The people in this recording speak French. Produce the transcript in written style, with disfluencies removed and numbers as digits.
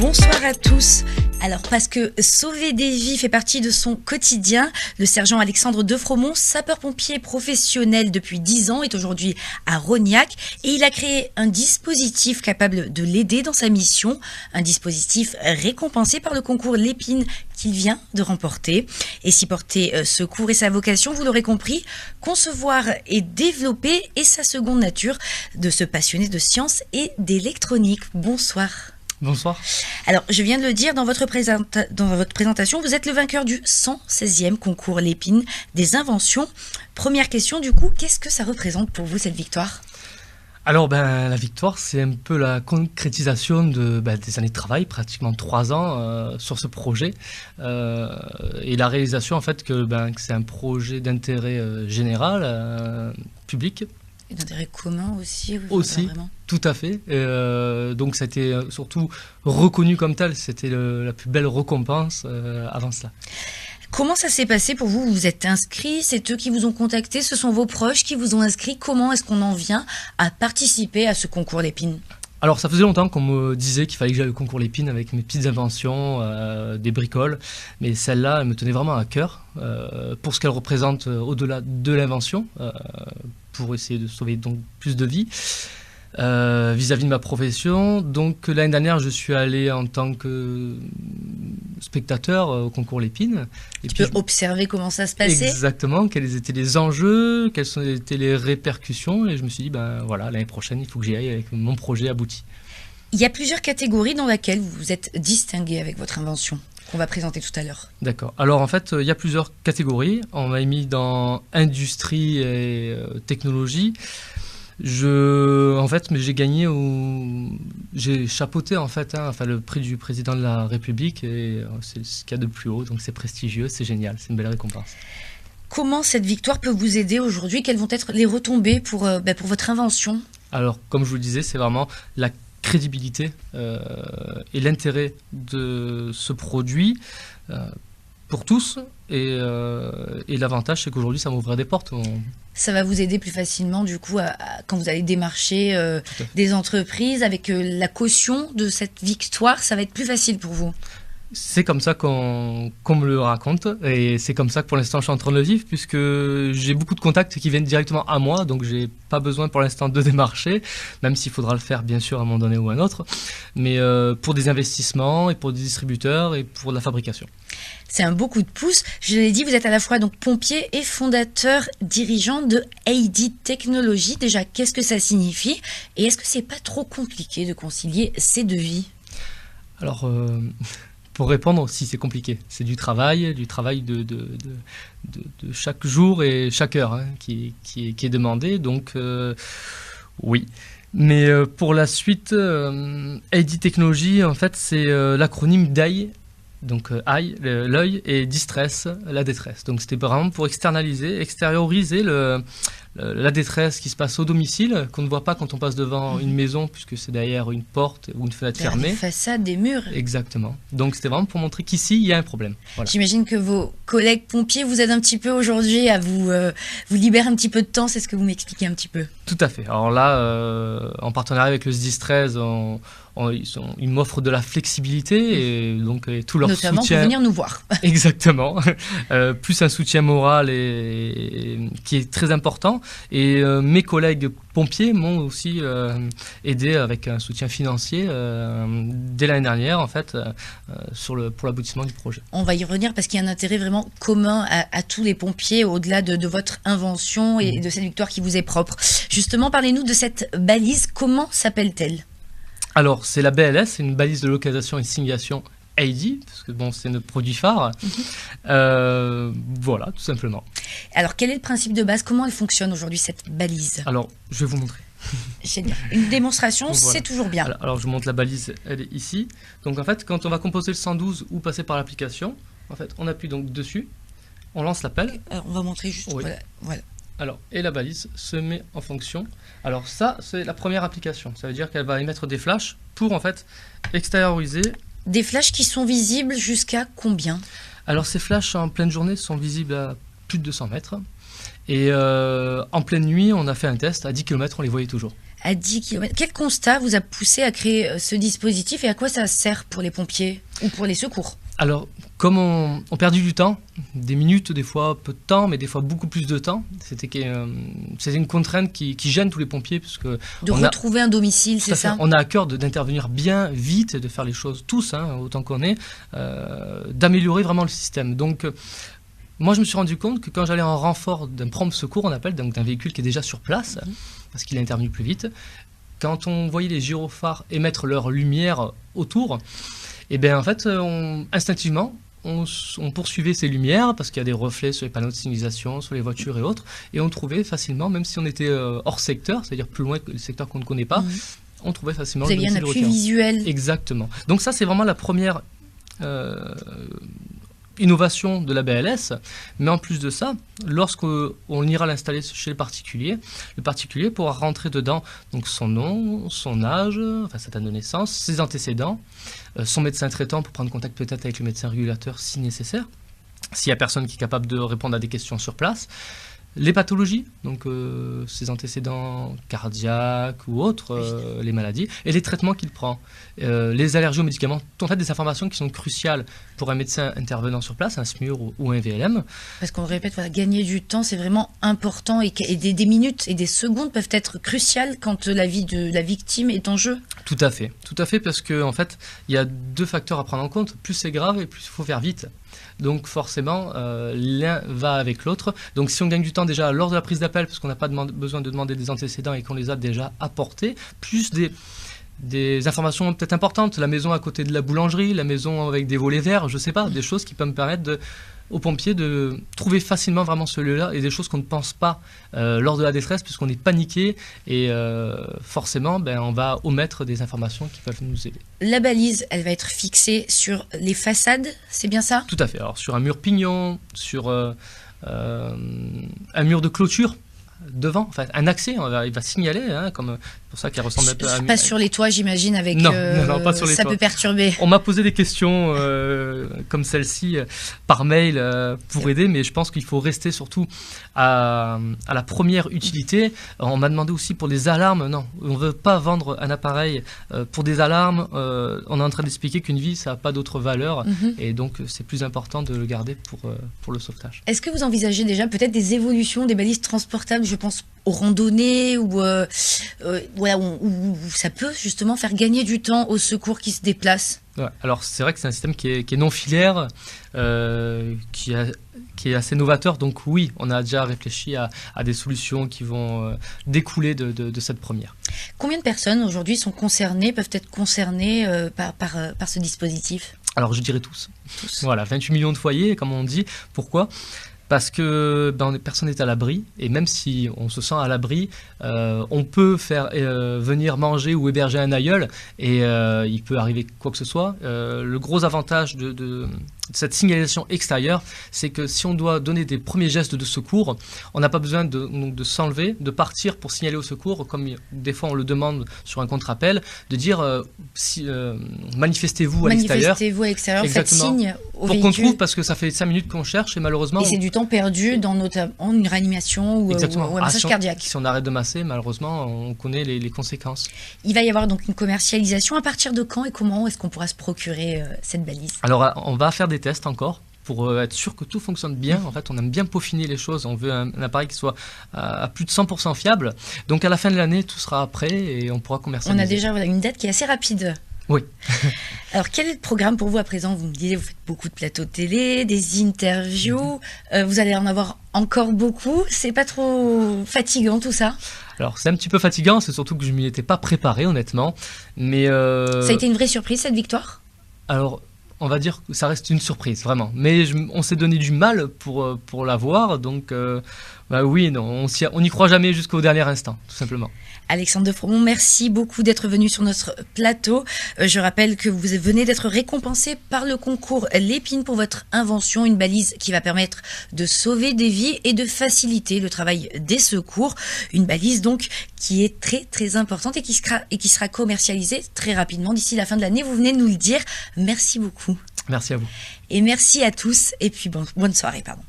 Bonsoir à tous. Alors, parce que sauver des vies fait partie de son quotidien, le sergent Alexandre Defromont, sapeur-pompier professionnel depuis 10 ans, est aujourd'hui à Rognac et il a créé un dispositif capable de l'aider dans sa mission, un dispositif récompensé par le concours Lépine qu'il vient de remporter. Et si porter secours est sa vocation, vous l'aurez compris, concevoir et développer est sa seconde nature de se passionner de science et d'électronique. Bonsoir. Bonsoir. Alors, je viens de le dire dans votre présentation, vous êtes le vainqueur du 116e concours Lépine des inventions. Première question, du coup, qu'est-ce que ça représente pour vous, cette victoire ? Alors, la victoire, c'est un peu la concrétisation des années de travail, pratiquement 3 ans sur ce projet. Et la réalisation, en fait, que c'est un projet d'intérêt général, public. Et d'intérêt commun aussi. Aussi, tout à fait. Donc ça a été surtout reconnu comme tel, c'était la plus belle récompense avant cela. Comment ça s'est passé pour vous ? Vous vous êtes inscrit, c'est eux qui vous ont contacté, ce sont vos proches qui vous ont inscrit. Comment est-ce qu'on en vient à participer à ce concours Lépine ? Alors ça faisait longtemps qu'on me disait qu'il fallait que j'aille au concours Lépine avec mes petites inventions, des bricoles, mais celle-là, elle me tenait vraiment à cœur pour ce qu'elle représente au-delà de l'invention, pour essayer de sauver donc plus de vies vis-à-vis de ma profession. Donc l'année dernière, je suis allé en tant que spectateur au concours Lépine. Tu peux observer comment ça se passait ? Exactement, quels étaient les enjeux, quelles étaient les répercussions, et je me suis dit, l'année prochaine, il faut que j'y aille avec mon projet abouti. Il y a plusieurs catégories dans lesquelles vous vous êtes distingué avec votre invention, qu'on va présenter tout à l'heure. D'accord. Alors en fait, il y a plusieurs catégories. On m'a mis dans industrie et technologie. J'ai gagné j'ai chapeauté le prix du président de la République et c'est ce qu'il y a de plus haut, donc c'est prestigieux, c'est génial, c'est une belle récompense. Comment cette victoire peut vous aider aujourd'hui ? Quelles vont être les retombées pour votre invention ? Alors, comme je vous le disais, c'est vraiment la crédibilité et l'intérêt de ce produit pour tous et l'avantage c'est qu'aujourd'hui ça m'ouvre des portes. Ça va vous aider plus facilement du coup quand vous allez démarcher des entreprises avec la caution de cette victoire, ça va être plus facile pour vous. C'est comme ça qu'on me le raconte et c'est comme ça que pour l'instant je suis en train de le vivre puisque j'ai beaucoup de contacts qui viennent directement à moi, donc j'ai pas besoin pour l'instant de démarcher, même s'il faudra le faire bien sûr à un moment donné ou à un autre, mais pour des investissements et pour des distributeurs et pour la fabrication. C'est un beau coup de pouce. Je l'ai dit, vous êtes à la fois donc pompier et fondateur, dirigeant de AD Technologies. Déjà, qu'est-ce que ça signifie ? Et est-ce que c'est pas trop compliqué de concilier ces deux vies ? Alors, pour répondre, si c'est compliqué. C'est du travail de chaque jour et chaque heure qui est demandé. Donc, oui. Mais pour la suite, AD Technologies, en fait, c'est l'acronyme d'EYE. Donc eye, l'œil, et distress, la détresse. Donc c'était vraiment pour extérioriser la détresse qui se passe au domicile, qu'on ne voit pas quand on passe devant une maison, puisque c'est derrière une porte ou une fenêtre fermée. Des façades, des murs. Exactement. Donc c'était vraiment pour montrer qu'ici, il y a un problème. Voilà. J'imagine que vos collègues pompiers vous aident un petit peu aujourd'hui à vous libérer un petit peu de temps. C'est ce que vous m'expliquez un petit peu. Tout à fait. Alors là, en partenariat avec le SDIS-13, ils m'offrent de la flexibilité et donc tout leur notamment soutien. Pour venir nous voir. Exactement. Plus un soutien moral qui est très important. Et mes collègues pompiers m'ont aussi aidé avec un soutien financier dès l'année dernière, en fait, pour l'aboutissement du projet. On va y revenir parce qu'il y a un intérêt vraiment commun à tous les pompiers, au-delà de votre invention et de cette victoire qui vous est propre. Justement, parlez-nous de cette balise. Comment s'appelle-t-elle ? Alors, c'est la BLS, c'est une balise de localisation et signalisation AD, parce que c'est notre produit phare. Voilà, tout simplement. Alors, quel est le principe de base ? Comment elle fonctionne aujourd'hui, cette balise ? Alors, je vais vous montrer. Génial. Une démonstration, voilà. C'est toujours bien. Alors, je montre la balise, elle est ici. Donc, en fait, quand on va composer le 112 ou passer par l'application, en fait, on appuie donc dessus, on lance l'appel. Alors, on va montrer juste. Oui. Voilà. Alors, et la balise se met en fonction. Alors ça, c'est la première application. Ça veut dire qu'elle va émettre des flashs pour en fait extérioriser. Des flashs qui sont visibles jusqu'à combien ? Alors ces flashs en pleine journée sont visibles à plus de 200 mètres. Et en pleine nuit, on a fait un test, à 10 km, on les voyait toujours. À 10 km. Quel constat vous a poussé à créer ce dispositif et à quoi ça sert pour les pompiers ou pour les secours? Alors, comme on perdit du temps, des minutes, des fois peu de temps, mais des fois beaucoup plus de temps, c'était une contrainte qui gêne tous les pompiers. Parce que retrouver un domicile, c'est ça? On a à cœur d'intervenir bien, vite, de faire les choses tous, autant qu'on est, d'améliorer vraiment le système. Donc, moi, je me suis rendu compte que quand j'allais en renfort d'un prompt secours, on appelle, donc d'un véhicule qui est déjà sur place, parce qu'il est intervenu plus vite, quand on voyait les gyrophares émettre leur lumière autour, et bien en fait, instinctivement, on poursuivait ces lumières, parce qu'il y a des reflets sur les panneaux de signalisation, sur les voitures et autres, et on trouvait facilement, même si on était hors secteur, c'est-à-dire plus loin que les secteurs qu'on ne connaît pas, on trouvait facilement le domicile. Vous aviez un appui visuel. Exactement. Donc ça, c'est vraiment la première innovation de la BLS, mais en plus de ça, lorsqu'on ira l'installer chez le particulier pourra rentrer dedans donc son nom, son âge, enfin sa date de naissance, ses antécédents, son médecin traitant pour prendre contact peut-être avec le médecin régulateur si nécessaire, s'il y a personne qui est capable de répondre à des questions sur place. Les pathologies, donc ses antécédents cardiaques ou autres, les maladies, et les traitements qu'il prend, les allergies aux médicaments, en fait des informations qui sont cruciales pour un médecin intervenant sur place, un SMUR ou un VLM. Parce qu'on répète, voilà, gagner du temps, c'est vraiment important, et des minutes et des secondes peuvent être cruciales quand la vie de la victime est en jeu. Tout à fait, parce que en fait, il y a deux facteurs à prendre en compte. Plus c'est grave et plus il faut faire vite. Donc forcément, l'un va avec l'autre. Donc si on gagne du temps déjà lors de la prise d'appel, parce qu'on n'a pas besoin de demander des antécédents et qu'on les a déjà apportés, plus des informations peut-être importantes, la maison à côté de la boulangerie, la maison avec des volets verts, je ne sais pas, des choses qui peuvent me permettre aux pompiers de trouver facilement vraiment ce lieu-là, et des choses qu'on ne pense pas lors de la détresse, puisqu'on est paniqué, et forcément on va omettre des informations qui peuvent nous aider. La balise, elle va être fixée sur les façades, c'est bien ça? Tout à fait, alors sur un mur pignon, sur un mur de clôture, devant, enfin un accès, il va signaler, comme pour ça qu'elle ressemble un peu à... Pas sur les toits, j'imagine, avec... Non, pas sur les ça toits. peut perturber. On m'a posé des questions comme celle-ci par mail pour aider, mais je pense qu'il faut rester surtout à la première utilité. On m'a demandé aussi pour des alarmes. Non, on ne veut pas vendre un appareil pour des alarmes. On est en train d'expliquer qu'une vie, ça n'a pas d'autre valeur, et donc c'est plus important de le garder pour le sauvetage. Est-ce que vous envisagez déjà peut-être des évolutions des balises transportables? Je pense aux randonnées où ça peut justement faire gagner du temps aux secours qui se déplacent. Ouais, alors c'est vrai que c'est un système qui est non filaire, qui est assez novateur, donc oui, on a déjà réfléchi à des solutions qui vont découler de cette première. Combien de personnes aujourd'hui sont concernées, peuvent être concernées par ce dispositif? Alors je dirais tous. Voilà, 28 millions de foyers, comme on dit. Pourquoi ? Parce que personne n'est à l'abri, et même si on se sent à l'abri, on peut faire venir manger ou héberger un aïeul, et il peut arriver quoi que ce soit. Le gros avantage de cette signalisation extérieure, c'est que si on doit donner des premiers gestes de secours, on n'a pas besoin de s'enlever, de partir pour signaler au secours, comme des fois on le demande sur un contre-appel, de dire manifestez-vous à l'extérieur. Manifestez-vous à l'extérieur, faites signe au véhicule. Pour qu'on trouve, parce que ça fait 5 minutes qu'on cherche, et malheureusement... Et c'est du temps perdu dans notamment une réanimation ou un massage cardiaque. Si on arrête de masser, malheureusement, on connaît les conséquences. Il va y avoir donc une commercialisation. À partir de quand et comment est-ce qu'on pourra se procurer cette balise? Alors, on va faire des tests encore pour être sûr que tout fonctionne bien. En fait, on aime bien peaufiner les choses. On veut un appareil qui soit à plus de 100% fiable. Donc, à la fin de l'année, tout sera prêt et on pourra commercialiser. On a déjà une date qui est assez rapide. Oui. Alors, quel est le programme pour vous à présent? Vous me disiez, vous faites beaucoup de plateaux de télé, des interviews. Vous allez en avoir encore beaucoup. C'est pas trop fatigant tout ça? Alors, c'est un petit peu fatigant. C'est surtout que je m'y étais pas préparé, honnêtement. Mais ça a été une vraie surprise, cette victoire? Alors, on va dire que ça reste une surprise, vraiment. Mais on s'est donné du mal pour l'avoir. Donc, oui, non, on n'y croit jamais jusqu'au dernier instant, tout simplement. Alexandre de Fromont, merci beaucoup d'être venu sur notre plateau. Je rappelle que vous venez d'être récompensé par le concours Lépine pour votre invention, une balise qui va permettre de sauver des vies et de faciliter le travail des secours. Une balise donc qui est très très importante et qui sera commercialisée très rapidement d'ici la fin de l'année. Vous venez de nous le dire. Merci beaucoup. Merci à vous. Et merci à tous. Et puis bonne soirée, pardon.